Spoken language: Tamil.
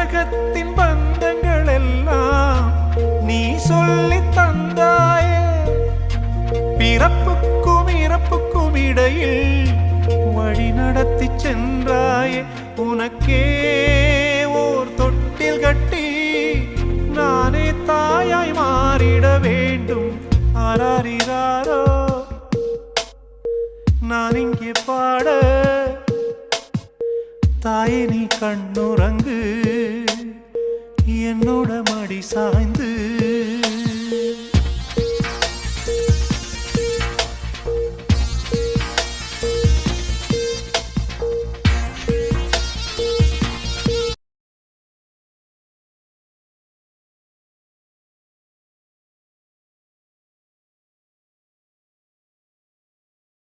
உலகத்தின் பந்தங்கள் எல்லாம் நீ சொல்லி தந்தாயே. பிறப்புக்கும் இறப்புக்கும் இடையில் வழி நடத்தி சென்றாயே. உனக்கே ஓர் தொட்டில் கட்டி நானே தாயாய் மாறிட வேண்டும். ஆராரிராரோ நான் இங்கே பாட, தாயே நீ கண்ணுறங்கு என்னோட மடி சாய்ந்து.